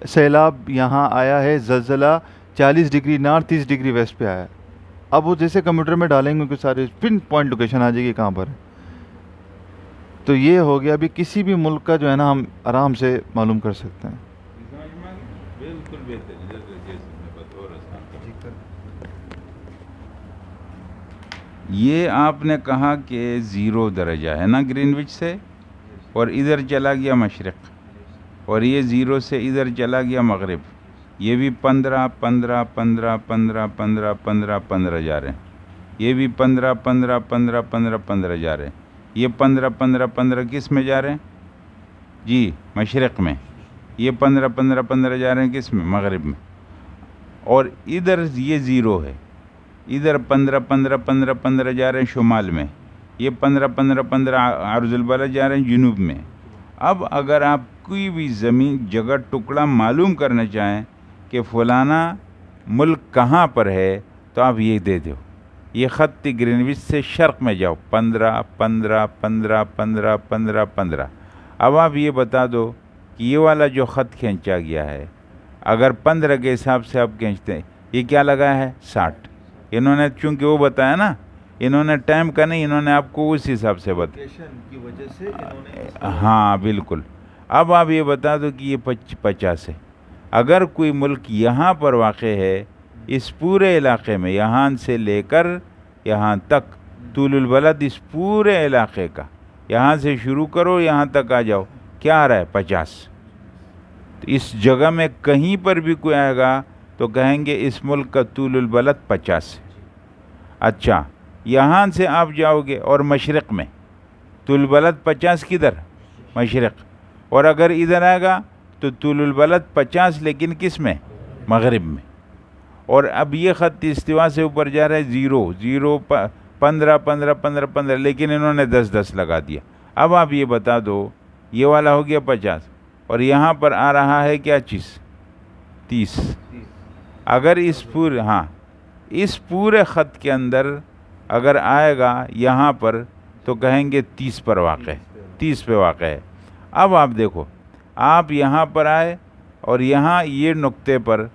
سیلاب یہاں آیا ہے, زلزلہ 40 ڈگری نارتھ 30 ڈگری ویسٹ پہ آیا ہے. اب وہ جیسے کمپیوٹر میں ڈالیں گے کہ سارے پن پوائنٹ لوکیشن آ جائے گی کہاں پر ہے. تو یہ ہو گیا. ابھی کسی بھی ملک کا جو ہے نا ہم آرام سے معلوم کر سکتے ہیں.
بالکل بہتر. یہ آپ نے کہا کہ 0 درجہ ہے نا گرین وچ سے, اور ادھر چلا گیا مشرق, اور یہ 0 سے ادھر چلا گیا مغرب. یہ بھی 15 15 15 15 15 15 15 جا رہے ہیں. یہ بھی 15 15 15 15 15 جا رہے ہیں. یہ 15 15 15 کس میں جا رہے ہیں جی؟ مشرق میں. یہ 15 15 15 جا رہے ہیں کس میں؟ مغرب میں. اور ادھر یہ 0 ہے, ادھر 15 15 15 15 جا رہے ہیں شمال میں. یہ 15 15 15 عرض البلد جا رہے ہیں جنوب میں. اب اگر آپ کوئی بھی زمین جگہ ٹکڑا معلوم کرنا چاہیں کہ فلانا ملک کہاں پر ہے, تو آپ یہ دے دو, یہ خط گرینوچ سے شرق میں جاؤ, 15 15 15 15 15 15. اب آپ یہ بتا دو کہ یہ والا جو خط کھینچا گیا ہے, اگر 15 کے حساب سے آپ کھینچتے ہیں, یہ کیا لگا ہے 60. انہوں نے چونکہ وہ بتایا نا, انہوں نے ٹائم کا نہیں, انہوں نے آپ کو اس حساب سے بتایا
کی وجہ سے انہوں نے
ہاں بالکل. اب آپ یہ بتا دو کہ یہ 50 ہے. اگر کوئی ملک یہاں پر واقع ہے اس پورے علاقے میں، یہاں سے لے کر یہاں تک، طول البلد اس پورے علاقے کا، یہاں سے شروع کرو یہاں تک آ جاؤ، کیا آ رہا ہے؟ 50۔ تو اس جگہ میں کہیں پر بھی کوئی آئے گا تو کہیں گے اس ملک کا طول البلد 50 ہے۔ اچھا، یہاں سے آپ جاؤ گے اور مشرق میں، طول البلد 50 کدھر؟ مشرق۔ اور اگر ادھر آئے گا تو طول البلد 50 لیکن کس میں؟ مغرب میں۔ اور اب یہ خط استوا سے اوپر جا رہا ہے 0 0 15 15 15 15، لیکن انہوں نے 10 10 لگا دیا۔ اب آپ یہ بتا دو، یہ والا ہو گیا 50 اور یہاں پر آ رہا ہے کیا چیز؟ 30۔ اگر اس پورے خط کے اندر اگر آئے گا یہاں پر تو کہیں گے 30 پر واقع ہے، 30 پہ واقع ہے۔ اب آپ دیکھو، آپ یہاں پر آئے اور یہاں یہ نقطے پر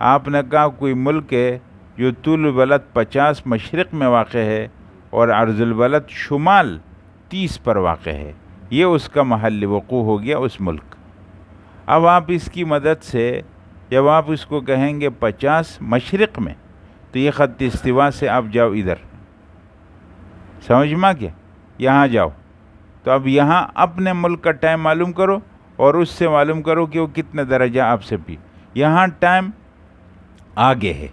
آپ نے کہا کوئی ملک ہے جو طول البلد 50 مشرق میں واقع ہے اور عرض البلد شمال 30 پر واقع ہے، یہ اس کا محل وقوع ہو گیا اس ملک۔ اب آپ اس کی مدد سے جب آپ اس کو کہیں گے 50 مشرق میں، تو یہ خط استوا سے آپ جاؤ ادھر، سمجھ میں کیا؟ یہاں جاؤ تو اب یہاں اپنے ملک کا ٹائم معلوم کرو اور اس سے معلوم کرو کہ وہ کتنے درجہ آپ سے بھی۔ یہاں ٹائم آگے ہے،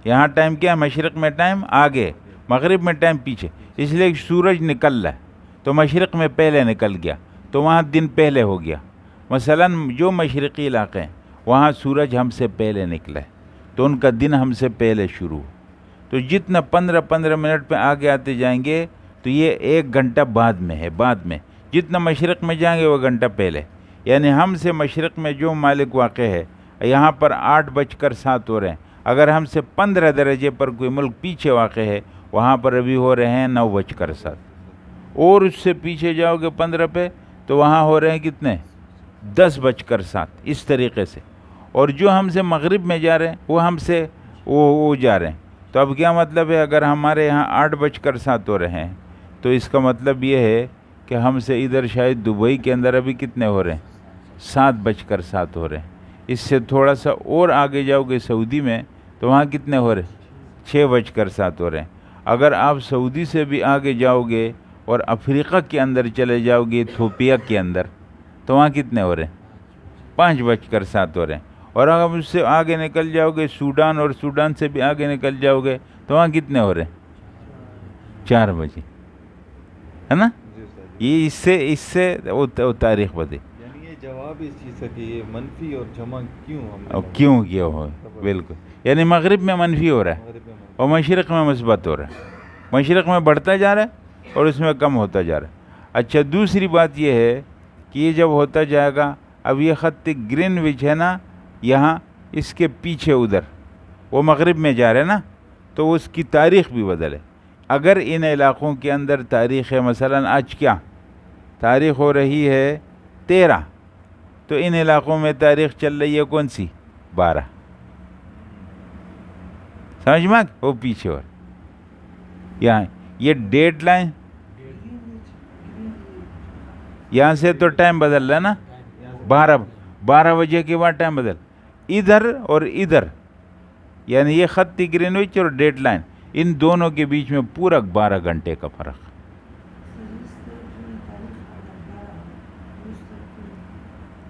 یہاں ٹائم کیا ہے؟ مشرق میں ٹائم آگے ہے، مغرب میں ٹائم پیچھے، اس لیے سورج نکل رہا ہے تو مشرق میں پہلے نکل گیا تو وہاں دن پہلے ہو گیا۔ مثلا جو مشرقی علاقے ہیں وہاں سورج ہم سے پہلے نکلا ہے تو ان کا دن ہم سے پہلے شروع ہو، تو جتنا 15 منٹ پہ آگے آتے جائیں گے تو یہ 1 گھنٹہ بعد میں ہے، بعد میں جتنا مشرق میں جائیں گے وہ گھنٹہ پہلے، یعنی ہم سے مشرق میں جو مالک واقع ہے یہاں پر 8:07 ہو رہے ہیں، اگر ہم سے 15 درجے پر کوئی ملک پیچھے واقع ہے وہاں پر ابھی ہو رہے ہیں 9:07، اور اس سے پیچھے جاؤ گے 15 پہ تو وہاں ہو رہے ہیں کتنے؟ 10:07، اس طریقے سے۔ اور جو ہم سے مغرب میں جا رہے ہیں وہ ہم سے وہ جا رہے ہیں، تو اب کیا مطلب ہے؟ اگر ہمارے یہاں 8:07 ہو رہے ہیں تو اس کا مطلب یہ ہے کہ ہم سے ادھر شاید دبئی کے اندر ابھی کتنے ہو رہے ہیں؟ 7:07 ہو رہے ہیں۔ اس سے تھوڑا سا اور آگے جاؤ گے سعودی میں تو وہاں کتنے ہو رہے ہیں؟ 6:07 ہو رہے ہیں۔ اگر آپ سعودی سے بھی آگے جاؤ گے اور افریقہ کے اندر چلے جاؤ گے، ایتھوپیا کے اندر، تو وہاں کتنے ہو رہے ہیں؟ 5:07 ہو رہے ہیں۔ اور اگر اس سے آگے نکل جاؤ گے سوڈان، اور سوڈان سے بھی آگے نکل جاؤ گے تو وہاں کتنے ہو رہے ہیں؟ 4 بجے، ہے نا؟ یہ اس سے وہ تاریخ بدے،
یعنی یہ جواب اس چیز ہے کہ یہ منفی اور جمع کیوں ہم نے
کیوں کیا ہو؟ بالکل، یعنی مغرب میں منفی ہو رہا ہے
مغرب میں
اور مشرق میں مثبت ہو رہا ہے، مشرق میں بڑھتا جا رہا ہے اور اس میں کم ہوتا جا رہا ہے۔ اچھا، دوسری بات یہ ہے کہ یہ جب ہوتا جائے گا، اب یہ خط گرینوچ ہے نا، یہاں اس کے پیچھے ادھر وہ مغرب میں جا رہے ہیں نا، تو اس کی تاریخ بھی بدلے۔ اگر ان علاقوں کے اندر تاریخ ہے، مثلا آج کیا تاریخ ہو رہی ہے 13، تو ان علاقوں میں تاریخ چل رہی ہے کون سی؟ 12، سمجھ میں؟ وہ پیچھے اور یہاں یہ ڈیڈ لائن، یہاں سے تو ٹائم بدل رہا ہے نا، 12 بجے کے بعد ٹائم بدل، ادھر اور ادھر، یعنی یہ خط گرینوچ اور ڈیڈ لائن، ان دونوں کے بیچ میں پورا 12 گھنٹے کا فرق۔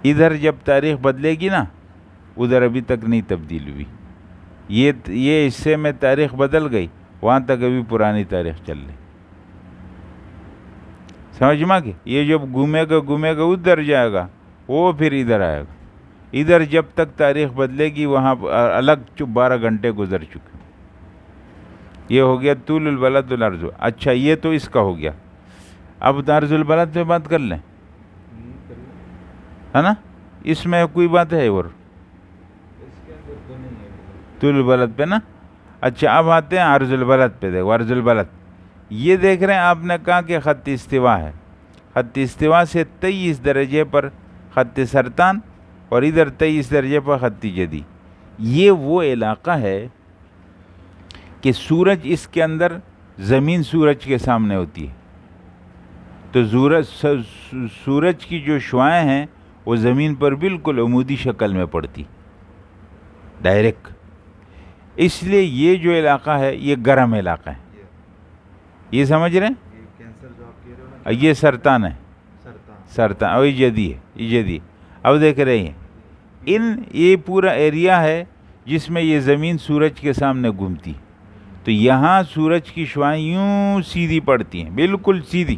ادھر جب تاریخ بدلے گی نا، ادھر ابھی تک نہیں تبدیل ہوئی، یہ حصے میں تاریخ بدل گئی، وہاں تک ابھی پرانی تاریخ چل رہی، سمجھ میں کہ یہ جب گھومے گا ادھر جائے گا، وہ پھر ادھر آئے گا، ادھر جب تک تاریخ بدلے گی وہاں الگ 12 گھنٹے گزر چکے۔ یہ ہو گیا طول البلد والعرض۔ اچھا، یہ تو اس کا ہو گیا، اب عرض البلد پہ بات کر لیں، ہے نا؟ اس میں کوئی بات ہے اور طول البلد پہ نا؟ اچھا، اب آتے ہیں عرض البلد پہ۔ دیکھو عرض البلد، یہ دیکھ رہے ہیں، آپ نے کہا کہ خط استوا ہے، خط استوا سے 23 درجے پر خط سرطان اور ادھر 23 درجے پر خط جدی۔ یہ وہ علاقہ ہے کہ سورج اس کے اندر، زمین سورج کے سامنے ہوتی ہے، تو سورج کی جو شعاعیں ہیں وہ زمین پر بالکل عمودی شکل میں پڑتی، ڈائریکٹ. اس لیے یہ جو علاقہ ہے یہ گرم علاقہ ہے. یہ سمجھ رہے ہیں؟
یہ کینسر جو آپ کہہ رہے ہو نا،
یہ سرطان ہے.
سرطان
سرطان اور ایجادی ہے. ایجادی. اب دیکھ رہے ہیں یہ پورا ایریا ہے جس میں یہ زمین سورج کے سامنے گھومتی. تو یہاں سورج کی شعاعیں یوں سیدھی پڑتی ہیں، بالکل سیدھی.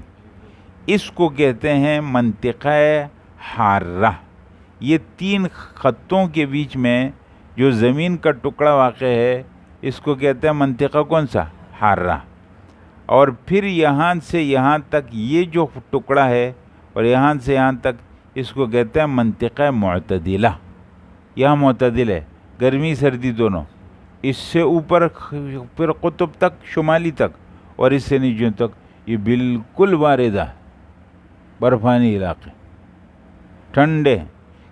اس کو کہتے ہیں منطقہ حارہ. یہ 3 خطوں کے بیچ میں جو زمین کا ٹکڑا واقع ہے اس کو کہتے ہیں منطقہ کون سا؟ حارہ. اور پھر یہاں سے یہاں تک یہ جو ٹکڑا ہے اور یہاں سے یہاں تک اس کو کہتے ہیں منطقہ معتدلہ. یہاں معتدل ہے، گرمی سردی دونوں. اس سے اوپر پھر قطب تک، شمالی تک، اور اس سے نیچے تک یہ بالکل باردہ برفانی علاقے، ٹھنڈے.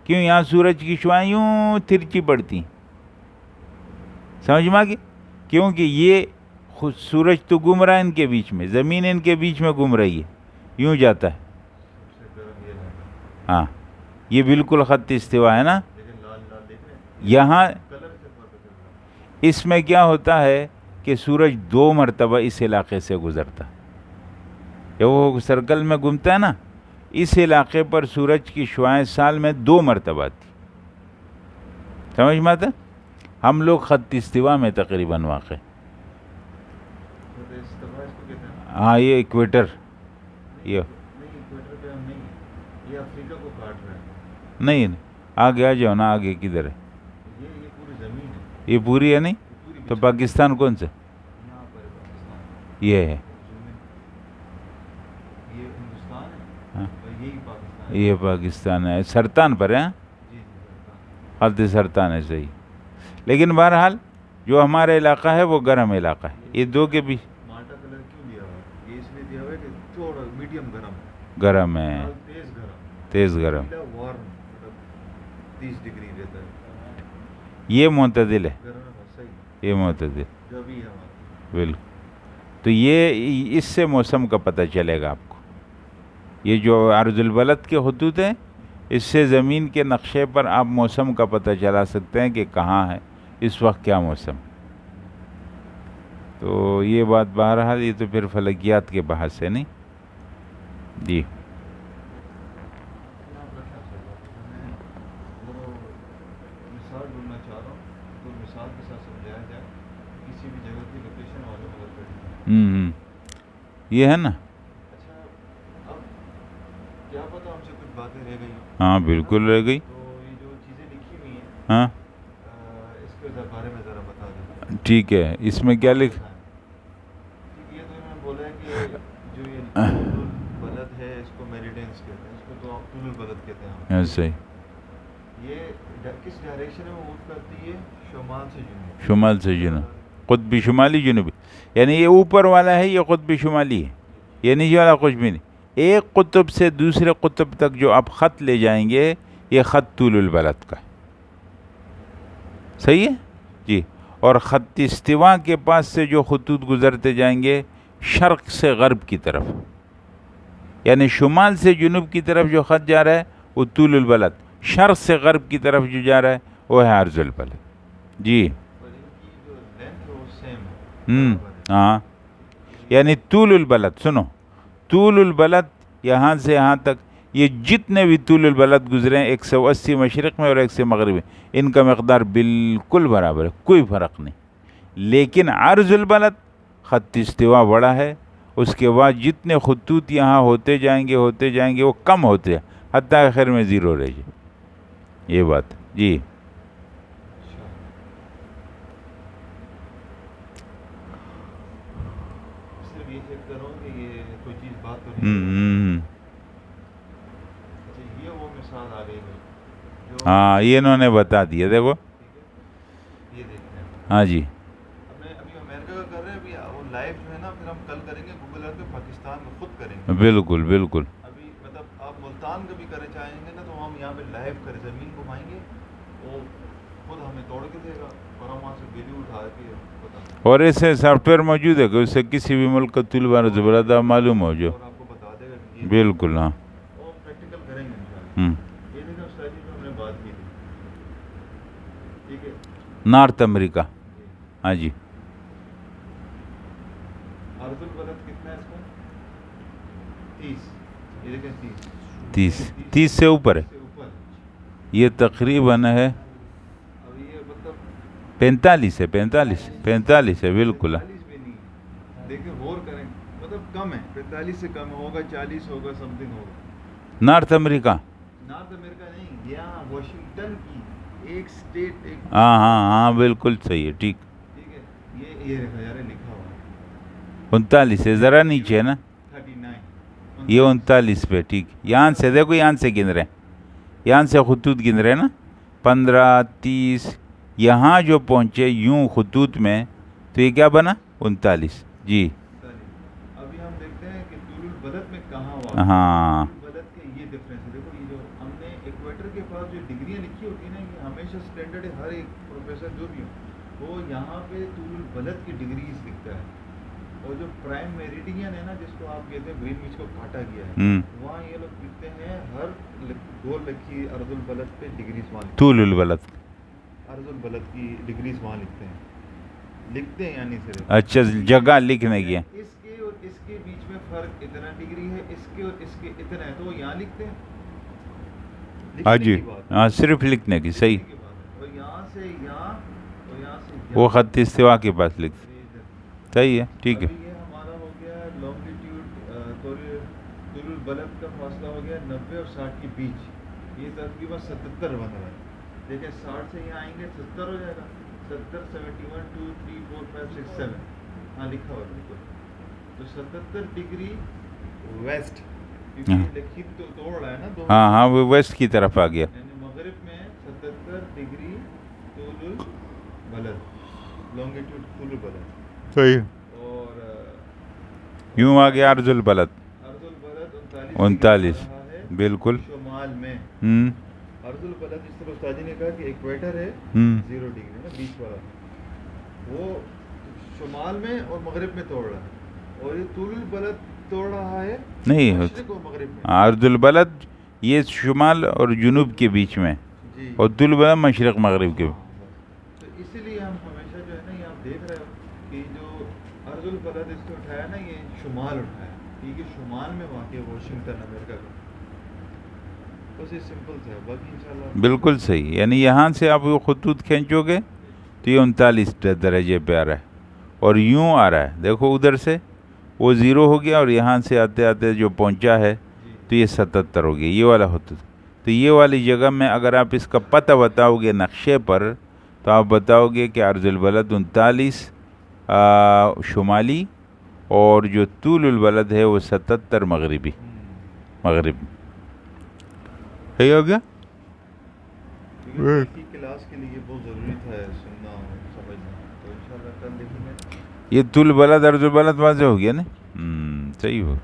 کیوں؟ یہاں سورج کی شعاعیں یوں ترچی پڑتی. سمجھ میں آ گئی؟ کیونکہ یہ خود سورج تو گھوم رہا ہے ان کے بیچ میں، زمین ان کے بیچ میں گھوم رہی ہے، یوں جاتا ہے.
سب سے گرم یہ علاقہ.
ہاں یہ بالکل خط استوا ہے نا.
لیکن لال لال دیکھ رہے ہیں
یہاں
کلر سے پتہ چل رہا ہے.
اس میں کیا ہوتا ہے کہ سورج 2 مرتبہ اس علاقے سے گزرتا. جب وہ سرکل میں گھومتا ہے نا، اس علاقے پر سورج کی شعاعیں سال میں 2 مرتبہ آتی. سمجھ میں آتا؟ ہم لوگ خط استوا میں تقریباً واقع.
خط استوا اس کو کہتے ہیں.
ہاں یہ ایکویٹر. یہ
نہیں ایکویٹر پہ ہم نہیں ہیں. یہ افریقہ کو کاٹ رہا ہے.
نہیں آگے آ جاؤ نا. آگے کدھر ہے؟
یہ پوری زمین ہے.
یہ پوری ہے نہیں
پوری
تو پاکستان کون سا؟
یہاں پر ہے پاکستان.
یہ ہے.
یہ ہندوستان ہے
ہاں
اور یہی پاکستان ہے.
یہ پاکستان ہے. سرطان پر ہے.
جی جی سرطان.
خط سرطان ہے صحیح. لیکن بہرحال جو ہمارا علاقہ ہے وہ گرم علاقہ ہے. یہ 2 کے بیچ
مالٹا کلر کیوں دیا ہوا ہے؟ یہ اس لیے دیا ہوا ہے کہ تھوڑا میڈیم گرم ہے.
گرم ہے،
لال تیز گرم.
تیز گرم.
نیلا وارم مطلب 30 ڈگری رہتا ہے.
یہ معتدل ہے.
گرم ہے بس صحیح.
یہ معتدل
جو بھی ہے ہمارا.
بالکل. تو یہ اس سے موسم کا پتہ چلے گا آپ کو. یہ جو عرض البلد کے خطوط ہیں اس سے زمین کے نقشے پر آپ موسم کا پتہ چلا سکتے ہیں کہ کہاں ہے اس وقت کیا موسم. تو یہ بات بہرحال یہ تو پھر فلکیات کے بحث ہے نہیں. جی
وہ مثال ڈھونڈنا چاہ رہا ہوں تو مثال کے ساتھ سمجھایا جائے کسی بھی جگہ کی لوکیشن والے مدد کریں.
یہ ہے نا.
اچھا اب کیا پتہ ہم سے کچھ باتیں رہ گئی.
ہاں بالکل رہ گئی.
تو یہ جو چیزیں لکھی ہوئی ہیں
ہاں
اس کے بارے میں ذرا بتا دیں.
ٹھیک ہے. اس میں کیا لکھ؟
یہ تو انہوں نے بولا ہے کہ جو یہ طول البلد ہے اس کو میریڈینس کہتے ہیں. اس کو تو آپ طول البلد کہتے ہیں.
صحیح.
یہ کس ڈائریکشن میں موو کرتی ہے؟ شمال سے جنوب.
شمال سے جنوب. قطبی شمالی جنوبی. یعنی یہ اوپر والا ہے یہ قطبی شمالی ہے، یہ نیچے والا کچھ بھی نہیں. ایک قطب سے دوسرے قطب تک جو آپ خط لے جائیں گے یہ خط طول البلد کا ہے. صحیح ہے جی. اور خط استوا کے پاس سے جو خطوط گزرتے جائیں گے شرق سے غرب کی طرف، یعنی شمال سے جنوب کی طرف جو خط جا رہا ہے وہ طول البلد، شرق سے غرب کی طرف جو جا رہا ہے وہ ہے عرض البلد. جی
اور ان کی جو لینتھ ہے وہ سیم ہے.
ہاں یعنی طول البلد. سنو، طول البلد یہاں سے یہاں تک یہ جتنے بھی طول البلد گزرے ہیں 180 مشرق میں اور 100 مغرب میں، ان کا مقدار بالکل برابر ہے، کوئی فرق نہیں. لیکن عرض البلد خط استوا بڑا ہے، اس کے بعد جتنے خطوط یہاں ہوتے جائیں گے وہ کم ہوتے ہیں حتیٰ آخر میں 0 رہ جائے. یہ بات جی.
صرف یہ چیک کرو کہ یہ کوئی چیز بات تو نہیں. اچھا یہ وہ مثال آ گئی جو
ہاں یہ انہوں نے بتا دیا. دیکھو
یہ دیکھتے ہیں.
ہاں جی.
ابھی امریکہ کا کر رہے ہیں. ابھی وہ لائیو جو ہے نا پھر ہم کل کریں گے گوگل ارتھ پہ پاکستان میں خود کریں گے.
بالکل بالکل.
ابھی مطلب آپ ملتان کا بھی کرنا چاہیں گے نا تو ہم یہاں پہ لائیو کریں، زمین گھمائیں گے، وہ خود ہمیں توڑ کے دے گا اور ہم وہاں سے ویڈیو اٹھا کے بتا.
اور ایسے سافٹ ویئر موجود ہے کہ اس سے کسی بھی ملک کا طول عرض البلد معلوم ہو جو.
اور آپ کو بتا دے گا کہ
بالکل. ہاں
وہ پریکٹیکل کریں گے انشاءاللہ. یہ دیکھیں استاد جی جو ہم نے بات کی تھی، ٹھیک ہے.
نارتھ امریکہ. ہاں جی.
ارض البلد کتنا ہے اس کا؟ 30. یہ دیکھیں
30 30 سے اوپر ہے.
سے اوپر.
یہ تقریباً ہے
اب یہ مطلب
45 ہے. 45 ہے بالکل.
45 بھی نہیں. دیکھیں غور کریں مطلب کم ہے. 45 سے کم ہوگا, 40 ہوگا, سم تھنگ ہوگا.
نارتھ امریکہ.
نارتھ امریکہ نہیں, یہاں واشنگٹن کی ایک اسٹیٹ, ایک
ہاں بالکل صحیح ہے. ٹھیک.
ٹھیک ہے. یہ دیکھا یار لکھا ہوا ہے
39 ہے, ذرا نیچے ہے نا
39.
یہ 39 پہ. ٹھیک. یہاں سے دیکھو, یہاں سے گن رہے ہیں, یہاں سے خطوط گن رہے ہیں نا, 15 30. یہاں جو پہنچے یوں خطوط میں تو یہ کیا بنا 39. جی.
ابھی ہم دیکھتے ہیں کہ طول البلد میں کہاں واقع ہے.
ہاں
طول البلد کے یہ ڈفرینس ہے. دیکھو یہ جو ہم نے ایکویٹر کے پاس جو ڈگریاں لکھی ہوتی ہیں نا, یہ ہمیشہ اسٹینڈرڈ ہے. ہر ایک پروفیسر جو بھی ہو وہ یہاں پہ طول البلد کی ڈگریز لکھتا ہے. اور جو پرائم میریڈین ہے نا, جس کو آپ کہتے ہیں گرین وچ کو کاٹا گیا ہے, وہاں یہ لوگ لکھتے ہیں ہر گول لکھی ارض البلد پہ ڈگریز وہاں
طول البلد.
ارض البلد کی ڈگریز وہاں لکھتے ہیں یعنی صرف.
اچھا, جگہ لکھنے کی.
اس کے اور اس کے بیچ میں فرق اتنا ڈگری ہے, اس کے اور اس کے اتنا ہے, تو وہ یہاں لکھتے ہیں.
ہاں جی, ہاں صرف لکھنے کی. صحیح.
اور یہاں سے یہاں اور یہاں سے
وہ خط استوا کے پاس لکھتے. صحیح ہے. ٹھیک ہے.
یہ ہمارا ہو گیا لانگیٹیوڈ, طول البلد کا فاصلہ ہو گیا 90 اور 60 کے بیچ. یہ تقریباً 77 بن رہا ہے. دیکھیں 60 سے یہاں آئیں گے 70 ہو جائے گا. 70 71 2 3 4 5 6 7. ہاں لکھا ہوا بالکل. تو 77 ڈگری ویسٹ, کیونکہ لکھی تو توڑ رہا ہے نا.
ہاں وہ ویسٹ کی طرف آ گیا.
یعنی مغرب میں 77 ڈگری طول البلد, لانگیٹیوڈ طول البلد.
صحیح.
اور
یوں آ گیا ارض البلد.
ارض البلد
39 بالکل.
شمال میں ارض البلد, جس طرح استاد جی نے کہا کہ ایکویٹر ہے 0 ڈگری نا بیچ والا, وہ شمال میں اور مغرب میں توڑ رہا ہے. اور یہ طول البلد توڑ رہا ہے
نہیں,
مشرق اور مغرب میں.
ارض البلد یہ شمال اور جنوب کے بیچ میں,
جی.
اور طول البلد مشرق مغرب کے.
تو اسی لیے ہم ہمیشہ جو ہے نا, یہ آپ دیکھ رہے ہو کہ جو ارض البلد اس کو اٹھایا نا, یہ شمال اٹھایا, کیونکہ شمال میں واقع واشنگٹن امریکہ کا. بس یہ سمپل سے ہے, باقی انشاءاللہ
بالکل صحیح. یعنی یہاں سے آپ وہ خطوط کھینچو گے تو یہ 39 درجے پہ آ رہا ہے, اور یوں آ رہا ہے. دیکھو ادھر سے وہ 0 ہو گیا, اور یہاں سے آتے آتے جو پہنچا ہے تو یہ 77 ہو گیا. یہ والا ہوتا. تو یہ والی جگہ میں اگر آپ اس کا پتہ بتاؤ گے نقشے پر, تو آپ بتاؤ گے کہ ارض البلد 39 شمالی, اور جو طول البلد ہے وہ 77 مغربی. مغرب صحیح ہو گیا.
کلاس کے لیے بہت ضروری تھا سننا اور سمجھنا. تو انشاءاللہ کل دیکھیں گے.
یہ طول البلد ارض البلد واضح ہو گیا نا. صحیح ہو.